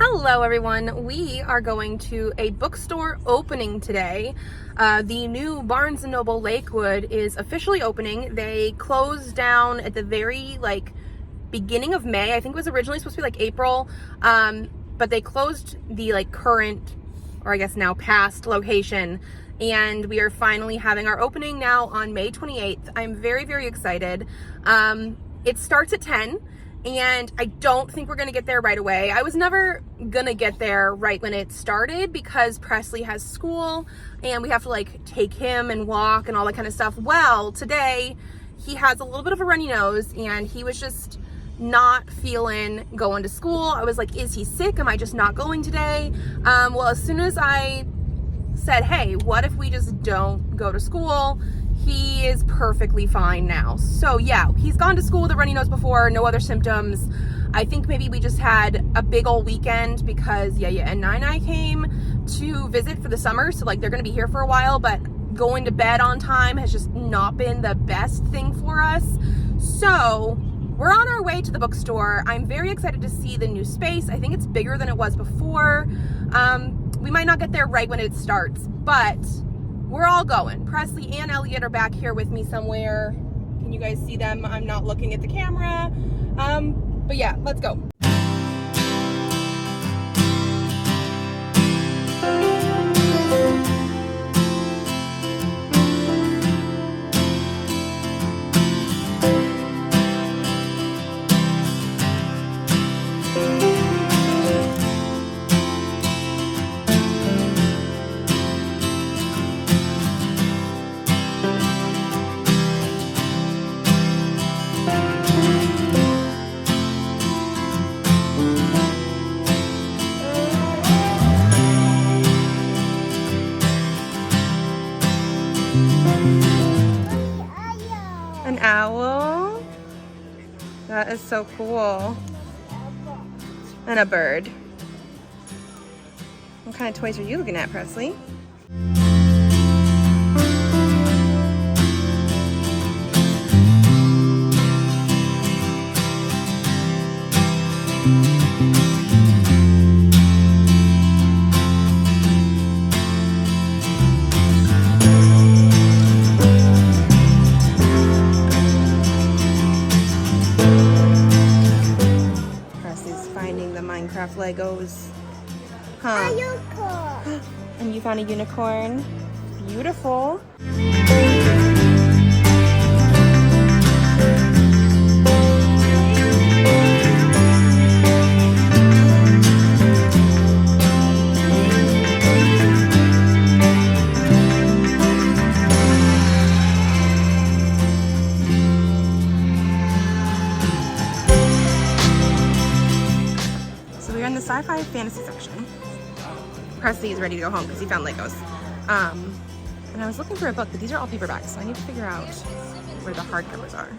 Hello everyone, we are going to a bookstore opening today. The new Barnes & Noble Lakewood is officially opening. They closed down at the very beginning of May. I think it was originally supposed to be April, but they closed the current, or I guess now past location, and we are finally having our opening now on May 28th. I'm very, very excited. It starts at 10. And I don't think we're gonna get there right away. I was never gonna get there right when it started because Presley has school and we have to take him and walk and all that kind of stuff. Well, today he has a little bit of a runny nose and he was just not feeling going to school. I was like, is he sick? Am I just not going today? Well, as soon as I said, hey, what if we just don't go to school? He is perfectly fine now. So yeah, he's gone to school with a runny nose before, no other symptoms. I think maybe we just had a big old weekend because Yaya and Nai came to visit for the summer. So they're gonna be here for a while, but going to bed on time has just not been the best thing for us. So we're on our way to the bookstore. I'm very excited to see the new space. I think it's bigger than it was before. We might not get there right when it starts, but we're all going. Presley and Elliot are back here with me somewhere. Can you guys see them? I'm not looking at the camera. But yeah, let's go. An owl? That is so cool. And a bird. What kind of toys are you looking at, Presley? Legos. Huh? A unicorn. And you found a unicorn. Beautiful. Sci-fi fantasy section. Presley is ready to go home because he found Legos. And I was looking for a book, but these are all paperbacks, so I need to figure out where the hardcovers are.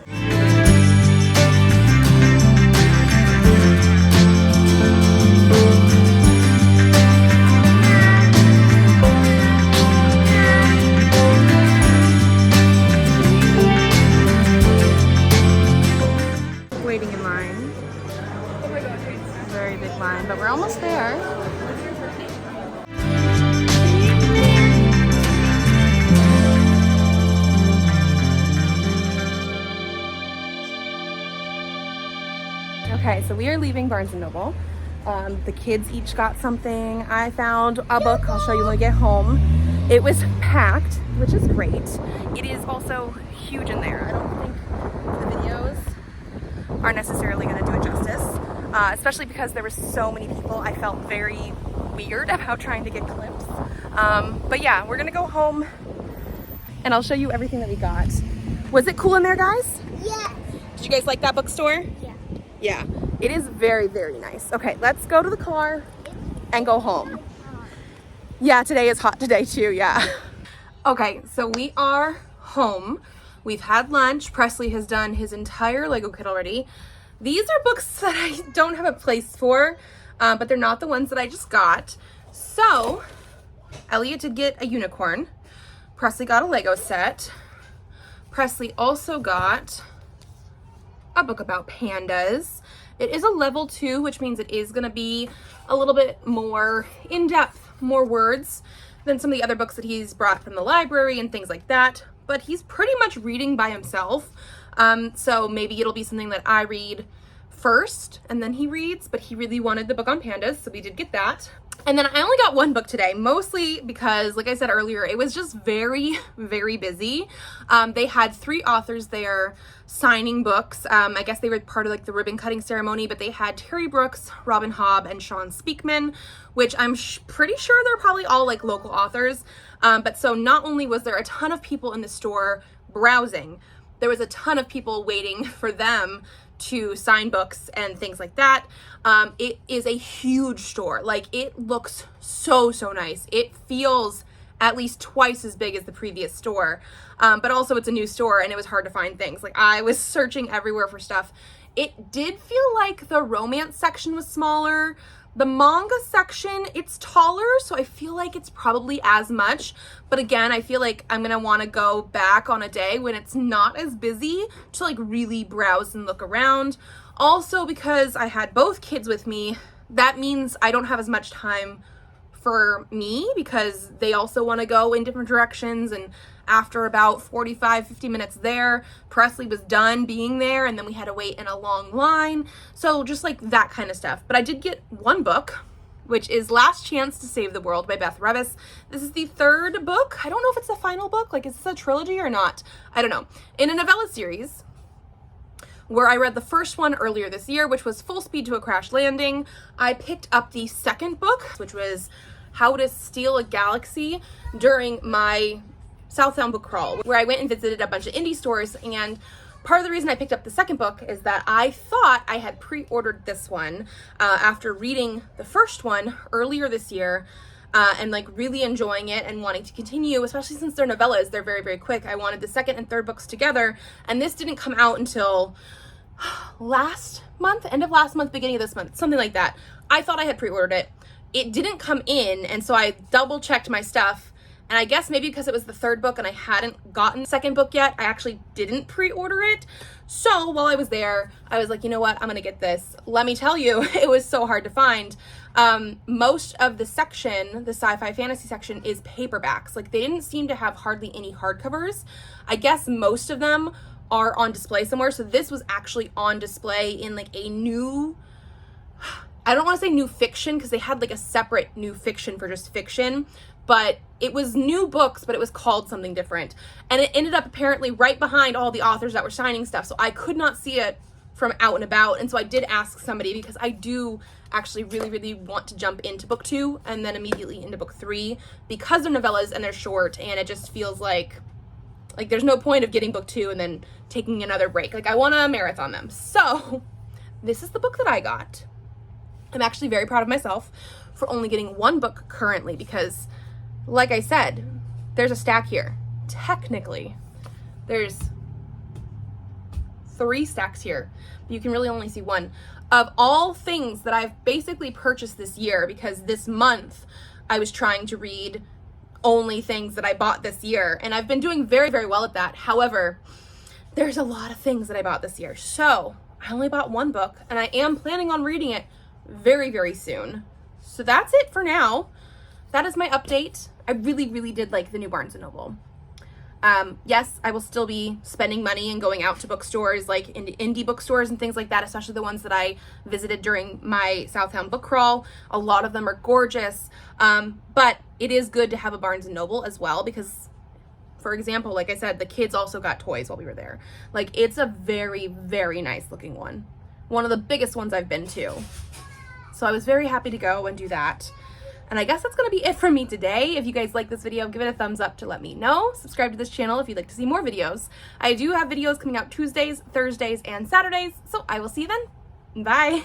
Waiting in line. Very big line, but we're almost there. Okay, so we are leaving Barnes & Noble. The kids each got something. I found a book. I'll show you when we get home. It was packed, which is great. It is also huge in there. I don't think the videos are necessarily going to do it justice. Especially because there were so many people. I felt very weird about trying to get clips. But yeah, we're gonna go home and I'll show you everything that we got. Was it cool in there, guys? Yeah. Did you guys like that bookstore? Yeah. Yeah, it is very, very nice. Okay, let's go to the car and go home. Yeah, today is hot today too, yeah. Okay, so we are home. We've had lunch. Presley has done his entire Lego kit already. These are books that I don't have a place for, but they're not the ones that I just got. So Elliot did get a unicorn. Presley got a Lego set. Presley also got a book about pandas. It is a level 2, which means it is going to be a little bit more in-depth, more words than some of the other books that he's brought from the library and things like that. But he's pretty much reading by himself. So maybe it'll be something that I read first and then he reads, but he really wanted the book on pandas, so we did get that. And then I only got one book today, mostly because, like I said earlier, it was just very, very busy. They had 3 authors there signing books. I guess they were part of like the ribbon cutting ceremony, but they had Terry Brooks, Robin Hobb, and Sean Speakman, which I'm pretty sure they're probably all like local authors. But so not only was there a ton of people in the store browsing, there was a ton of people waiting for them to sign books and things like that. It is a huge store. Like, it looks so nice. It feels at least twice as big as the previous store. But also it's a new store and it was hard to find things. Like, I was searching everywhere for stuff. It did feel like the romance section was smaller. The manga section, it's taller, so I feel like it's probably as much. But again, I feel like I'm gonna wanna go back on a day when it's not as busy to like really browse and look around. Also, because I had both kids with me, that means I don't have as much time for me because they also wanna go in different directions. And after about 45-50 minutes there, Presley was done being there and then we had to wait in a long line. So just like that kind of stuff. But I did get one book, which is Last Chance to Save the World by Beth Revis. This is the 3rd book. I don't know if it's the final book. Like, is this a trilogy or not? I don't know. In a novella series where I read the first one earlier this year, which was Full Speed to a Crash Landing, I picked up the 2nd book, which was How to Steal a Galaxy, during my Southtown book crawl, where I went and visited a bunch of indie stores. And part of the reason I picked up the 2nd book is that I thought I had pre-ordered this one after reading the first one earlier this year and like really enjoying it and wanting to continue, especially since they're novellas. They're very, very quick. I wanted the 2nd and 3rd books together, and this didn't come out until last month, end of last month, beginning of this month, something like that. I thought I had pre-ordered it. It didn't come in, and so I double checked my stuff. And I guess maybe because it was the 3rd book and I hadn't gotten the 2nd book yet, I actually didn't pre-order it. So while I was there, I was like, you know what, I'm gonna get this. Let me tell you, it was so hard to find. Most of the section, the sci-fi fantasy section, is paperbacks. Like, they didn't seem to have hardly any hardcovers. I guess most of them are on display somewhere. So this was actually on display in like a new, I don't want to say new fiction because they had like a separate new fiction for just fiction, but it was new books, but it was called something different. And it ended up apparently right behind all the authors that were signing stuff. So I could not see it from out and about. And so I did ask somebody because I do actually really, really want to jump into book 2 and then immediately into book 3 because they're novellas and they're short. And it just feels like there's no point of getting book 2 and then taking another break. Like, I want to marathon them. So this is the book that I got. I'm actually very proud of myself for only getting one book currently because, like I said, there's a stack here. Technically, there's 3 stacks here, but you can really only see one. Of all things that I've basically purchased this year, because this month I was trying to read only things that I bought this year, and I've been doing very, very well at that. However, there's a lot of things that I bought this year. So I only bought one book, and I am planning on reading it very, very soon. So that's it for now. That is my update. I really, really did like the new Barnes & Noble. Yes, I will still be spending money and going out to bookstores, like indie bookstores and things like that, especially the ones that I visited during my Southtown book crawl. A lot of them are gorgeous, but it is good to have a Barnes & Noble as well because, for example, like I said, the kids also got toys while we were there. Like, it's a very, very nice looking one. One of the biggest ones I've been to. So I was very happy to go and do that. And I guess that's going to be it for me today. If you guys like this video, give it a thumbs up to let me know. Subscribe to this channel if you'd like to see more videos. I do have videos coming out Tuesdays, Thursdays, and Saturdays, so I will see you then. Bye!